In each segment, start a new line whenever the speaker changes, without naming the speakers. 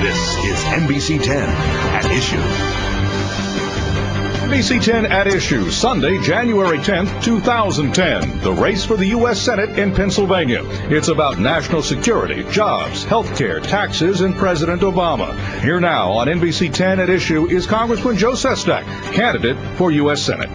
This is NBC 10 at Issue.
NBC 10 at Issue, Sunday, January 10th, 2010. The race for the U.S. Senate in Pennsylvania. It's about national security, jobs, health care, taxes, and President Obama. Here now on NBC 10 at Issue is Congressman Joe Sestak, candidate for U.S. Senate.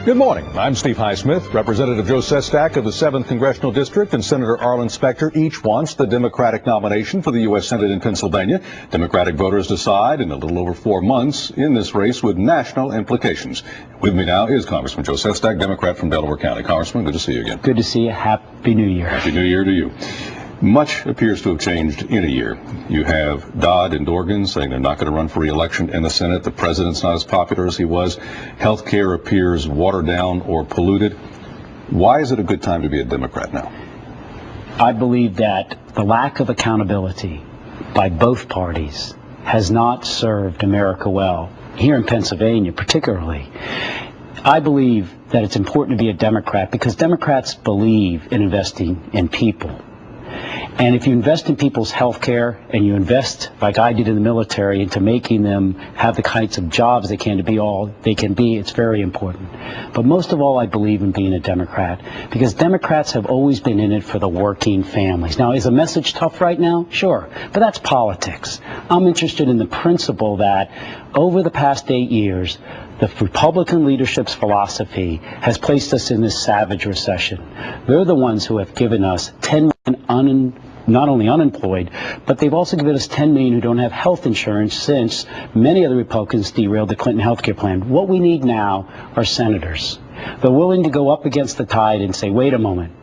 Good morning. I'm Steve Highsmith. Representative Joe Sestak of the 7th Congressional District and Senator Arlen Specter each wants the Democratic nomination for the U.S. Senate in Pennsylvania. Democratic voters decide in a little over 4 months in this race with national implications. With me now is Congressman Joe Sestak, Democrat from Delaware County. Congressman, good to see you again.
Good to see you. Happy New Year.
Happy New Year to you. Much appears to have changed in a year. You have Dodd and Dorgan saying they're not going to run for re-election in the Senate. The president's not as popular as he was. Health care appears watered down or polluted. Why is it a good time to be a Democrat now?
I believe that the lack of accountability by both parties has not served America well, here in Pennsylvania particularly. I believe that it's important to be a Democrat because Democrats believe in investing in people. And if you invest in people's health care and you invest, like I did in the military, into making them have the kinds of jobs they can to be all they can be, it's very important. But most of all, I believe in being a Democrat because Democrats have always been in it for the working families. Now, is the message tough right now? Sure. But that's politics. I'm interested in the principle that over the past 8 years, the Republican leadership's philosophy has placed us in this savage recession. They're the ones who have given us 10 million not only unemployed, but they've also given us 10 million who don't have health insurance since many of the Republicans derailed the Clinton health care plan. What we need now are senators. They're willing to go up against the tide and say, wait a moment.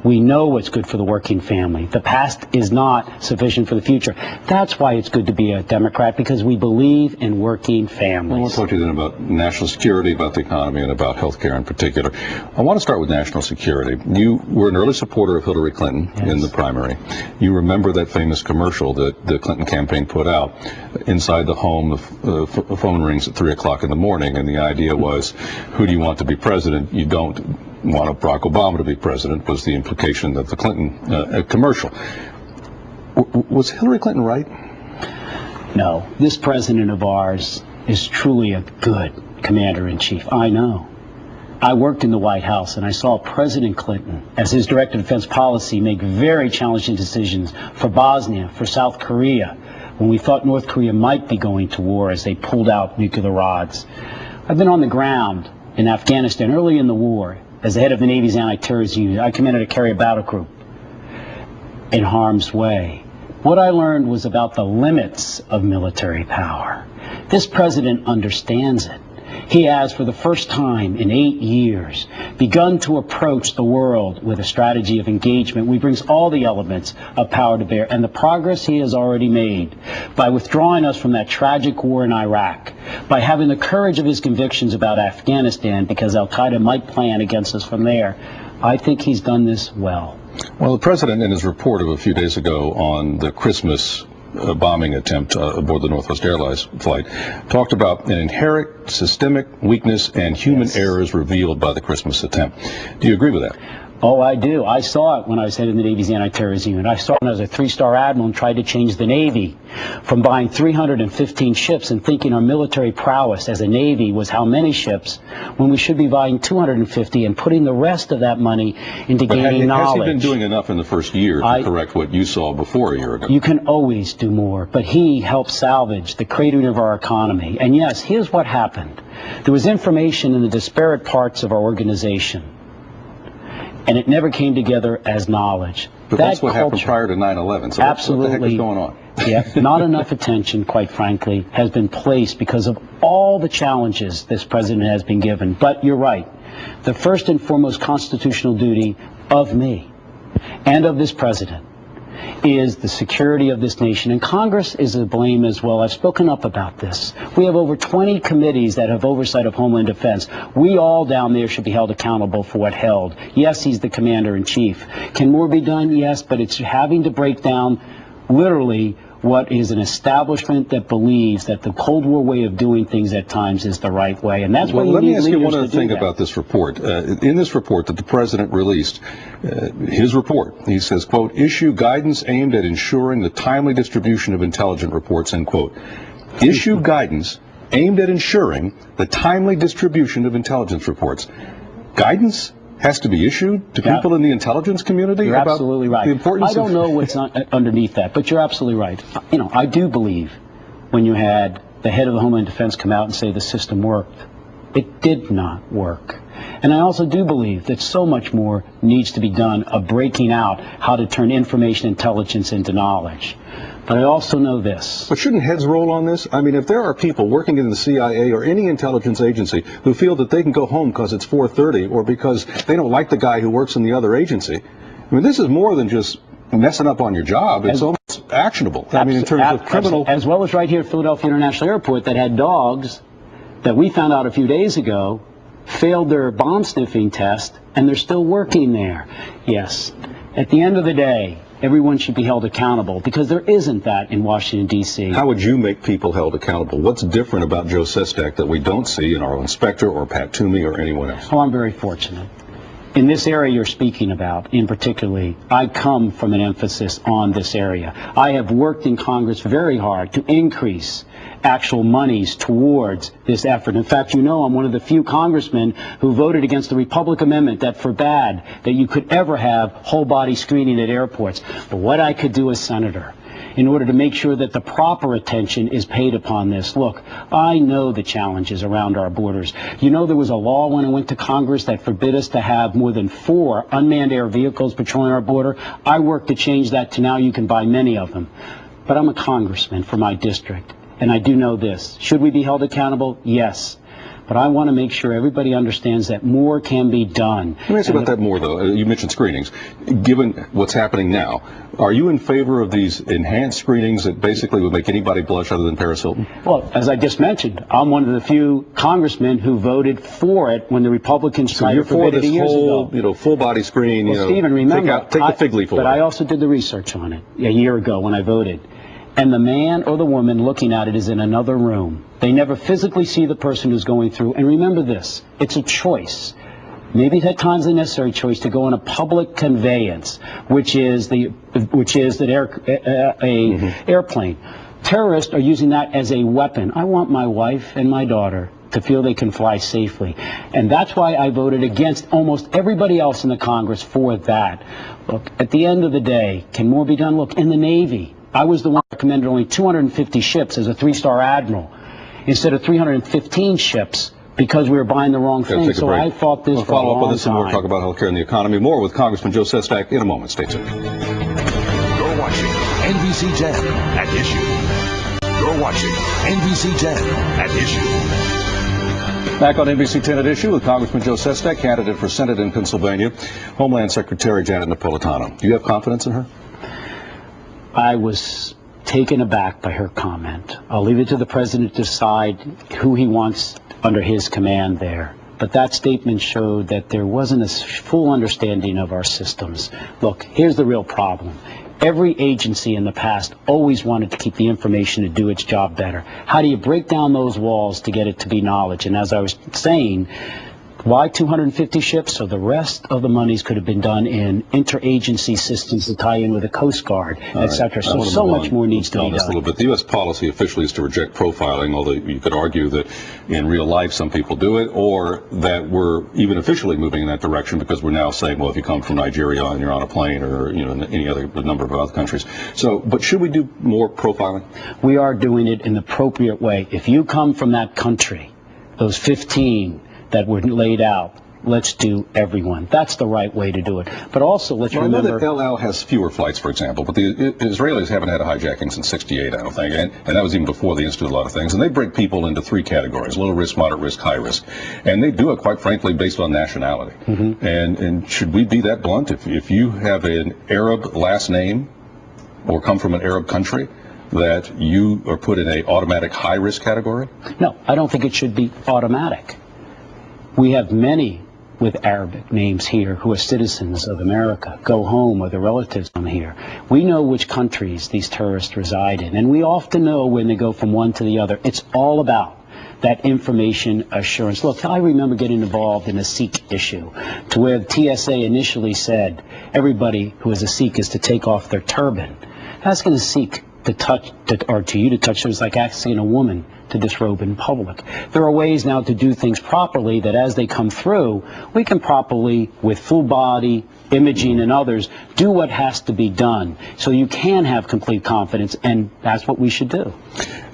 We know what's good for the working family. The past is not sufficient for the future. That's why it's good to be a Democrat, because we believe in working families.
I want to talk to you then about national security, about the economy, and about health care in particular. I want to start with national security. You were an early supporter of Hillary Clinton in the primary. You remember that famous commercial that the Clinton campaign put out. Inside the home, the phone rings at 3 o'clock in the morning, and the idea was, who do you want to be president? You don't want Barack Obama to be president, was the implication of the Clinton commercial. Was Hillary Clinton right?
No. This president of ours is truly a good commander-in-chief. I know. I worked in the White House, and I saw President Clinton, as his director of defense policy, make very challenging decisions for Bosnia, for South Korea, when we thought North Korea might be going to war as they pulled out nuclear rods. I've been on the ground in Afghanistan early in the war. As the head of the Navy's anti-terrorism unit, I commanded a carrier battle group in harm's way. What I learned was about the limits of military power. This president understands it. He has, for the first time in 8 years, begun to approach the world with a strategy of engagement. He brings all the elements of power to bear, and the progress he has already made by withdrawing us from that tragic war in Iraq, by having the courage of his convictions about Afghanistan, because al-Qaeda might plan against us from there. I think he's done this well.
Well, the president, in his report of a few days ago on the Christmas bombing attempt aboard the Northwest Airlines flight, talked about an inherent systemic weakness and human errors revealed by the Christmas attempt. Do you agree with that?
Oh, I do. I saw it when I was head of the Navy's anti-terrorism unit. I saw it when I was a 3-star admiral and tried to change the Navy from buying 315 ships and thinking our military prowess as a Navy was how many ships, when we should be buying 250 and putting the rest of that money into gaining knowledge.
Has he been doing enough in the first year to correct what you saw before a year ago?
You can always do more, but he helped salvage the cratering of our economy. And yes, here's what happened. There was information in the disparate parts of our organization, and it never came together as knowledge.
But that's what happened prior to 9/11. So
absolutely.
What the heck is going on?
Yeah, not enough attention, quite frankly, has been placed because of all the challenges this president has been given. But you're right. The first and foremost constitutional duty of me and of this president is the security of this nation, and Congress is to blame as well. I've spoken up about this. We have over 20 committees that have oversight of Homeland Defense. We all down there should be held accountable for what held. Yes, he's the commander-in-chief. Can more be done? Yes, but it's having to break down literally what is an establishment that believes that the Cold War way of doing things at times is the right way. And that's why you
let
need
me ask you one
leaders
other
to do
thing
that.
about this report. In this report that the president released, his report, he says, quote, issue guidance aimed at ensuring the timely distribution of intelligence reports, end quote. Issue guidance aimed at ensuring the timely distribution of intelligence reports. Guidance has to be issued to people in the intelligence community
You're
about
absolutely right.
the importance
I don't know what's underneath that, but you're absolutely right. You know, I do believe when you had the head of the Homeland Defense come out and say the system worked, it did not work. And I also do believe that so much more needs to be done of breaking out how to turn information intelligence into knowledge. But I also know this.
But shouldn't heads roll on this? I mean, if there are people working in the CIA or any intelligence agency who feel that they can go home because it's 4:30 or because they don't like the guy who works in the other agency, I mean, this is more than just messing up on your job. It's almost actionable. I mean, in terms of criminal...
As well as right here at Philadelphia International Airport that had dogs that we found out a few days ago failed their bomb sniffing test, and they're still working there. Yes. At the end of the day, everyone should be held accountable, because there isn't that in Washington, D.C.
How would you make people held accountable? What's different about Joe Sestak that we don't see in our inspector or Pat Toomey or anyone else?
Oh, I'm very fortunate. In this area you're speaking about, in particularly, I come from an emphasis on this area. I have worked in Congress very hard to increase actual monies towards this effort. In fact, you know, I'm one of the few congressmen who voted against the Republic amendment that forbade that you could ever have whole body screening at airports. But what I could do as senator in order to make sure that the proper attention is paid upon this. Look, I know the challenges around our borders. You know, there was a law when I went to Congress that forbid us to have more than 4 unmanned air vehicles patrolling our border. I worked to change that to now you can buy many of them. But I'm a congressman for my district, and I do know this. Should we be held accountable? Yes. But I want to make sure everybody understands that more can be done.
Let me ask you about that more, though. You mentioned screenings. Given what's happening now, are you in favor of these enhanced screenings that basically would make anybody blush other than Paris Hilton?
Well, as I just mentioned, I'm one of the few congressmen who voted for it when the Republicans tried to forbid it years ago.
You know, full-body screen.
Well, Stephen, remember,
take the fig leaf away.
But I also did the research on it a year ago when I voted. And the man or the woman looking at it is in another room. They never physically see the person who's going through. And remember this, it's a choice. Maybe at times a necessary choice to go on a public conveyance, which is airplane. Terrorists are using that as a weapon. I want my wife and my daughter to feel they can fly safely. And that's why I voted against almost everybody else in the Congress for that. Look, at the end of the day, can more be done? Look, in the Navy, I was the one who recommended only 250 ships as a 3-star admiral instead of 315 ships because we were buying the wrong thing. So I fought this for a long time. We'll
follow up on this and we'll talk about health care and the economy more with Congressman Joe Sestak in a moment. Stay tuned.
You're watching NBC 10 at Issue. You're watching NBC 10 at Issue.
Back on NBC 10 at Issue with Congressman Joe Sestak, candidate for Senate in Pennsylvania, Homeland Secretary Janet Napolitano. Do you have confidence in her?
I was taken aback by her comment. I'll leave it to the president to decide who he wants under his command there. But that statement showed that there wasn't a full understanding of our systems. Look, here's the real problem. Every agency in the past always wanted to keep the information to do its job better. How do you break down those walls to get it to be knowledge? And as I was saying, why 250 ships? So the rest of the monies could have been done in interagency systems to tie in with the Coast Guard, etc. So much more needs to be done.
A little bit. The U.S. policy officially is to reject profiling, although you could argue that in real life some people do it, or that we're even officially moving in that direction because we're now saying, well, if you come from Nigeria and you're on a plane or any other number of other countries. So, but should we do more profiling?
We are doing it in the appropriate way. If you come from that country, those 15 that were laid out, let's do everyone. That's the right way to do it. But also, let's remember...
I know that El Al has fewer flights, for example, but the Israelis haven't had a hijacking since '68, I don't think, and that was even before they instituted a lot of things. And they break people into 3 categories: low risk, moderate risk, high risk. And they do it, quite frankly, based on nationality. Mm-hmm. And should we be that blunt? If you have an Arab last name or come from an Arab country, that you are put in an automatic high risk category?
No, I don't think it should be automatic. We have many with Arabic names here who are citizens of America go home or their relatives come here. We know which countries these terrorists reside in, and we often know when they go from one to the other. It's all about that information assurance. Look, I remember getting involved in a Sikh issue to where the TSA initially said everybody who is a Sikh is to take off their turban. Asking a Sikh to touch, or to you to touch, is like asking a woman to disrobe in public. There are ways now to do things properly that as they come through, we can properly, with full body imaging and others, do what has to be done. So you can have complete confidence, and that's what we should do.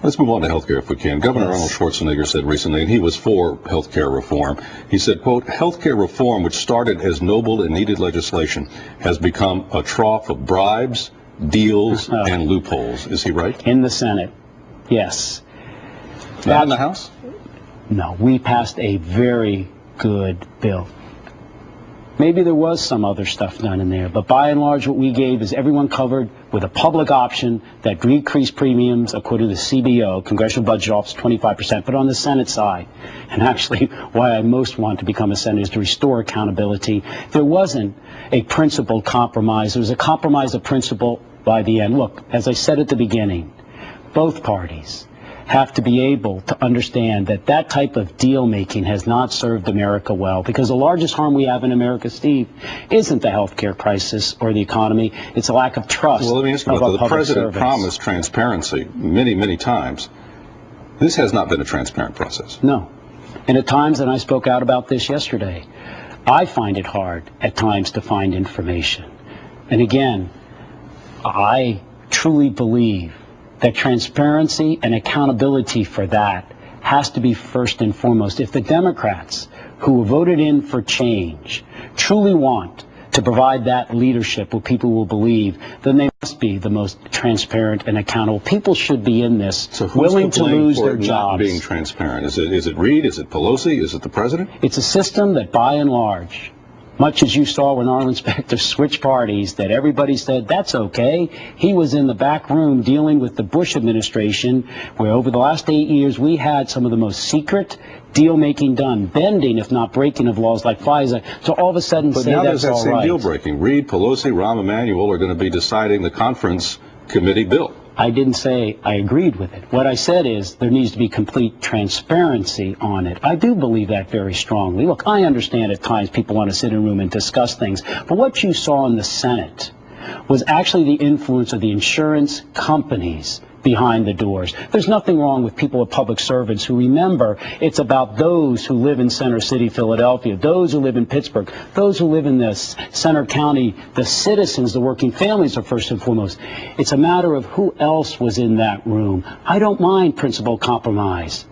Let's move on to health care if we can. Governor Arnold Schwarzenegger said recently, and he was for health care reform, he said, quote, health care reform, which started as noble and needed legislation, has become a trough of bribes, deals, and loopholes. Is he right?
In the Senate, yes.
Not in the House?
No, we passed a very good bill. Maybe there was some other stuff done in there, but by and large what we gave is everyone covered with a public option that decreased premiums according to the CBO, Congressional Budget Office, 25%. But on the Senate side, and actually why I most want to become a senator is to restore accountability. There wasn't a principled compromise. There was a compromise of principle by the end. Look, as I said at the beginning, both parties have to be able to understand that that type of deal making has not served America well, because the largest harm we have in America, Steve, isn't the health care crisis or the economy. It's a lack of trust.
Well, let me ask you about that. The president promised transparency many, many times. This has not been a transparent process.
No. And at times, and I spoke out about this yesterday, I find it hard at times to find information. And again, I truly believe that transparency and accountability for that has to be first and foremost. If the Democrats who voted in for change truly want to provide that leadership where people will believe, then they must be the most transparent and accountable. People should be in this willing to lose their jobs.
Not being transparent? Is it Reid? Is it Pelosi? Is it the president?
It's a system that by and large, much as you saw when Arlen Specter switched parties, that everybody said, that's okay. He was in the back room dealing with the Bush administration, where over the last 8 years we had some of the most secret deal-making done, bending, if not breaking, of laws like FISA. So all of a sudden say that's all right. But now there's that same
deal-breaking. Reid, Pelosi, Rahm Emanuel are going to be deciding the conference committee bill.
I didn't say I agreed with it. What I said is there needs to be complete transparency on it. I do believe that very strongly. Look, I understand at times people want to sit in a room and discuss things, but what you saw in the Senate was actually the influence of the insurance companies behind the doors. There's nothing wrong with people of public servants who remember it's about those who live in Center City, Philadelphia, those who live in Pittsburgh, those who live in the Center County, the citizens, the working families are first and foremost. It's a matter of who else was in that room. I don't mind principled compromise,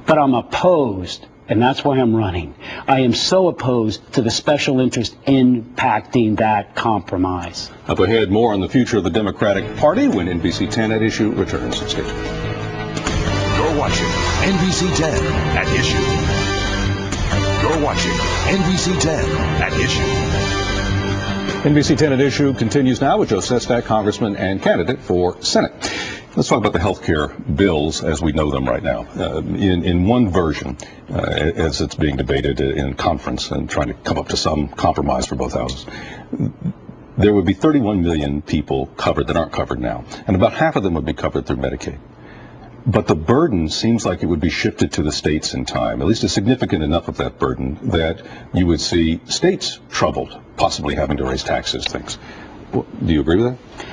but I'm opposed, and that's why I'm running. I am so opposed to the special interest impacting that compromise.
Up ahead, more on the future of the Democratic Party when NBC 10 at Issue returns. Stay tuned.
You're watching NBC 10 at Issue. You're watching NBC 10 at Issue.
NBC 10 at Issue continues now with Joe Sestak, Congressman and candidate for Senate. Let's talk about the health care bills as we know them right now. In one version, as it's being debated in conference and trying to come up to some compromise for both houses, there would be 31 million people covered that aren't covered now, and about half of them would be covered through Medicaid. But the burden seems like it would be shifted to the states in time, at least a significant enough of that burden that you would see states troubled, possibly having to raise taxes, things. Do you agree with that?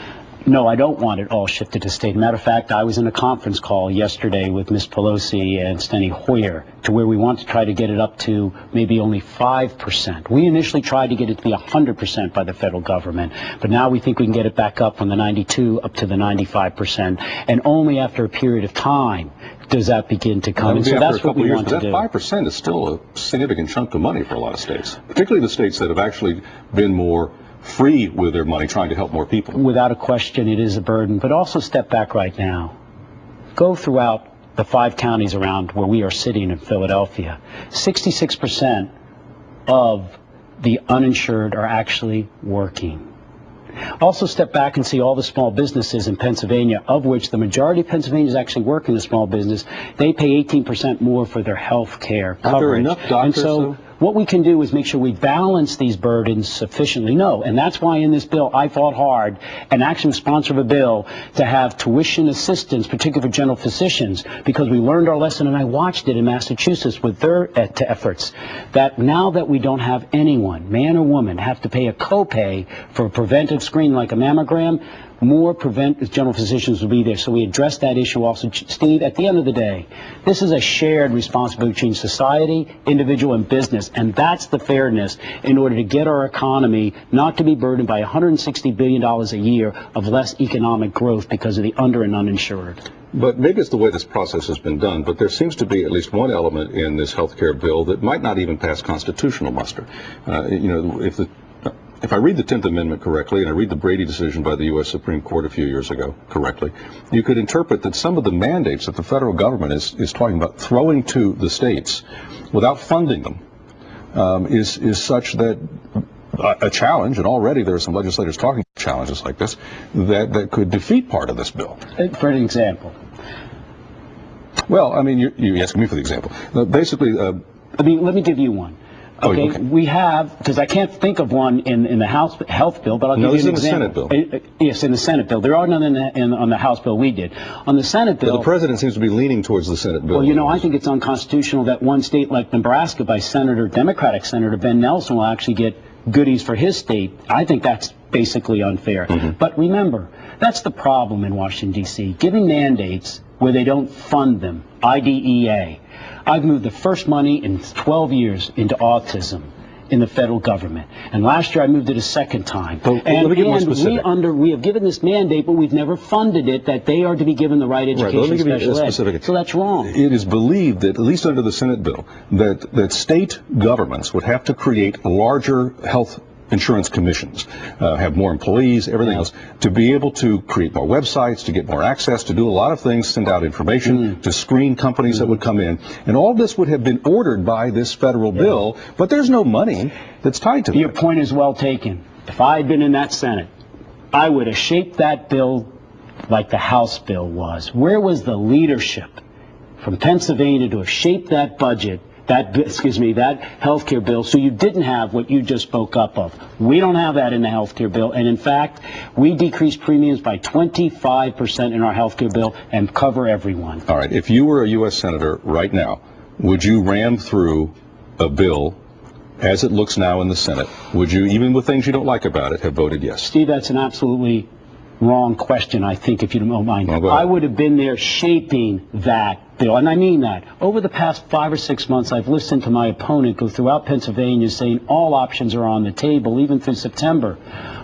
No, I don't want it all shifted to state. Matter of fact, I was in a conference call yesterday with Ms. Pelosi and Steny Hoyer to where we want to try to get it up to maybe only 5%. We initially tried to get it to be 100% by the federal government, but now we think we can get it back up from the 92 up to the 95%, and only after a period of time does that begin to come. And so that's what we want to do.
That 5% is still a significant chunk of money for a lot of states, particularly the states that have actually been more free with their money, trying to help more people.
Without a question, it is a burden. But also step back right now. Go throughout the 5 counties around where we are sitting in Philadelphia. 66% of the uninsured are actually working. Also step back and see all the small businesses in Pennsylvania, of which the majority of Pennsylvania is actually working in a small business. They pay 18% more for their health care coverage.
Are there enough doctors,
and so What we can do is make sure we balance these burdens sufficiently. No, and that's why in this bill I fought hard and actually was sponsor of a bill to have tuition assistance, particularly for general physicians, because we learned our lesson, and I watched it in Massachusetts with their efforts, that now that we don't have anyone, man or woman, have to pay a copay for a preventive screen like a mammogram, more general physicians will be there. So we addressed that issue also. Steve, at the end of the day, this is a shared responsibility between society, individual, and business, and that's the fairness in order to get our economy not to be burdened by $160 billion a year of less economic growth because of the under and uninsured.
But maybe it's the way this process has been done, but there seems to be at least one element in this health care bill that might not even pass constitutional muster. If I read the 10th Amendment correctly, and I read the Brady decision by the U.S. Supreme Court a few years ago correctly, you could interpret that some of the mandates that the federal government is talking about throwing to the states without funding them is such that a challenge, and already there are some legislators talking about challenges like this, that could defeat part of this bill.
For an example.
Well, I mean, you're asking me for the example. Basically,
let me give you one. Okay, we have, because I can't think of one in the House health bill, but I'll give you an example.
No, this is in the Senate bill.
Yes, in the Senate bill. There are none on the House bill we did. On the Senate bill...
But the president seems to be leaning towards the Senate bill.
Well, you know, I think it's unconstitutional that one state like Nebraska by Democratic Senator Ben Nelson will actually get goodies for his state. I think that's basically unfair. But remember, that's the problem in Washington, D.C., giving mandates where they don't fund them, IDEA. I've moved the first money in 12 years into autism in the federal government. And last year I moved it a second time.
Let me get more specific.
We have given this mandate, but we've never funded it, that they are to be given the right education.
Let me give you specific.
So that's wrong.
It is believed that, at least under the Senate bill, that state governments would have to create larger health insurance commissions, have more employees, everything else, to be able to create more websites, to get more access, to do a lot of things, send out information, to screen companies that would come in. And all this would have been ordered by this federal bill, but there's no money that's tied to it.
Your point is well taken. If I had been in that Senate, I would have shaped that bill like the House bill was. Where was the leadership from Pennsylvania to have shaped that budget, that health care bill, so you didn't have what you just spoke up of? We don't have that in the health care bill, and in fact, we decreased premiums by 25% in our health care bill and cover everyone.
All right, if you were a U.S. Senator right now, would you ram through a bill as it looks now in the Senate? Would you, even with things you don't like about it, have voted yes?
Steve, that's an absolutely wrong question, I think, if you don't mind.
Well,
I would have been there shaping that bill, and I mean that. Over the past 5 or 6 months, I've listened to my opponent go throughout Pennsylvania saying all options are on the table, even through September.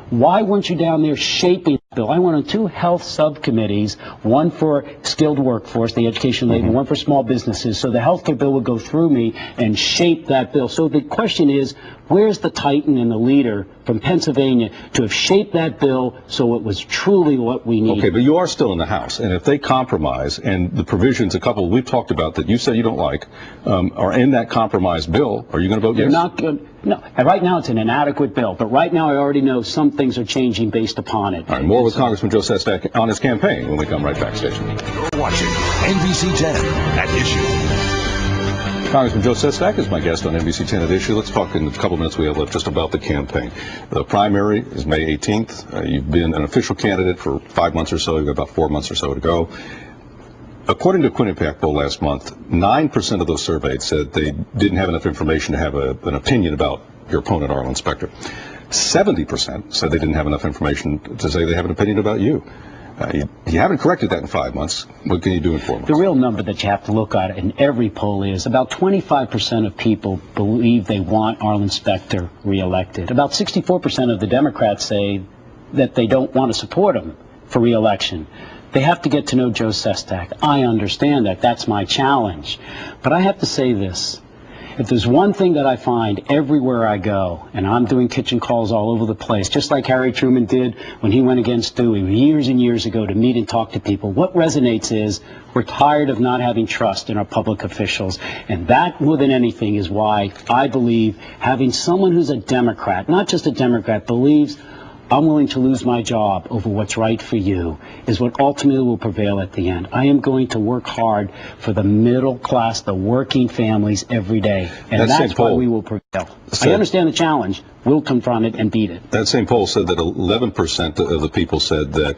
Why weren't you down there shaping the bill? I went on 2 health subcommittees, one for skilled workforce, the education labor, one for small businesses, so the health care bill would go through me and shape that bill. So the question is, where's the titan and the leader from Pennsylvania to have shaped that bill so it was truly what we need?
Okay, but you are still in the House, and if they compromise, and the provisions, a couple we've talked about that you said you don't like, are in that compromised bill, are you going to vote yes?
Not good. No, right now it's an inadequate bill, but right now I already know some things are changing based upon it.
All right, more with Congressman Joe Sestak on his campaign when we come right back, station.
You're watching NBC 10 at Issue.
Congressman Joe Sestak is my guest on NBC 10 at Issue. Let's talk in the couple minutes we have left just about the campaign. The primary is May 18th. You've been an official candidate for 5 months or so. You've got about 4 months or so to go. According to a Quinnipiac poll last month, 9% of those surveyed said they didn't have enough information to have an opinion about your opponent, Arlen Specter. 70% said they didn't have enough information to say they have an opinion about you. You haven't corrected that in 5 months. What can you do in 4 months?
The real number that you have to look at in every poll is about 25% of people believe they want Arlen Specter reelected. About 64% of the Democrats say that they don't want to support him for reelection. They have to get to know Joe Sestak. I understand that. That's my challenge. But I have to say this. If there's one thing that I find everywhere I go, and I'm doing kitchen calls all over the place, just like Harry Truman did when he went against Dewey years and years ago to meet and talk to people, what resonates is we're tired of not having trust in our public officials. And that, more than anything, is why I believe having someone who's a Democrat, not just a Democrat, believes I'm willing to lose my job over what's right for you, is what ultimately will prevail at the end. I am going to work hard for the middle class, the working families every day. And that's why we will prevail. I understand the challenge. We'll confront it and beat it.
That same poll said that 11% of the people said that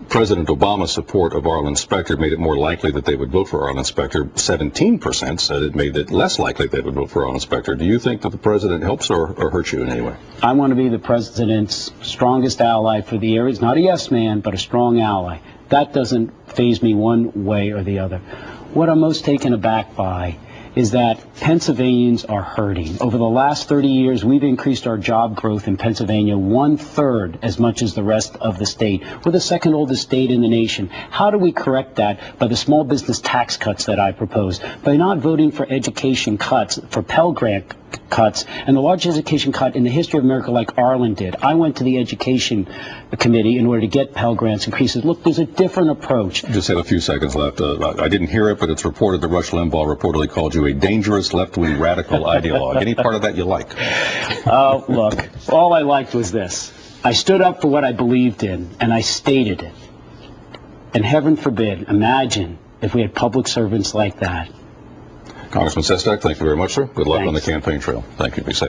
President Obama's support of Arlen Specter made it more likely that they would vote for Arlen Specter. 17% said it made it less likely they would vote for Arlen Specter. Do you think that the president helps or hurts you in any way?
I want to be the president's strongest ally for the area. He's not a yes man, but a strong ally. That doesn't faze me one way or the other. What I'm most taken aback by is that Pennsylvanians are hurting. Over the last 30 years, we've increased our job growth in Pennsylvania 1/3 as much as the rest of the state. We're the second oldest state in the nation. How do we correct that? By the small business tax cuts that I proposed, by not voting for education cuts, for Pell Grant cuts, and the largest education cut in the history of America like Arlen did. I went to the Education Committee in order to get Pell Grants increases. Look, there's a different approach.
Just have a few seconds left. I didn't hear it, but it's reported that Rush Limbaugh reportedly called you a dangerous left-wing radical ideologue. Any part of that you like?
Look, all I liked was this. I stood up for what I believed in, and I stated it. And heaven forbid, imagine if we had public servants like that.
Congressman Sestak, thank you very much, sir. Good luck
Thanks.
on the campaign trail. Thank you. Be safe.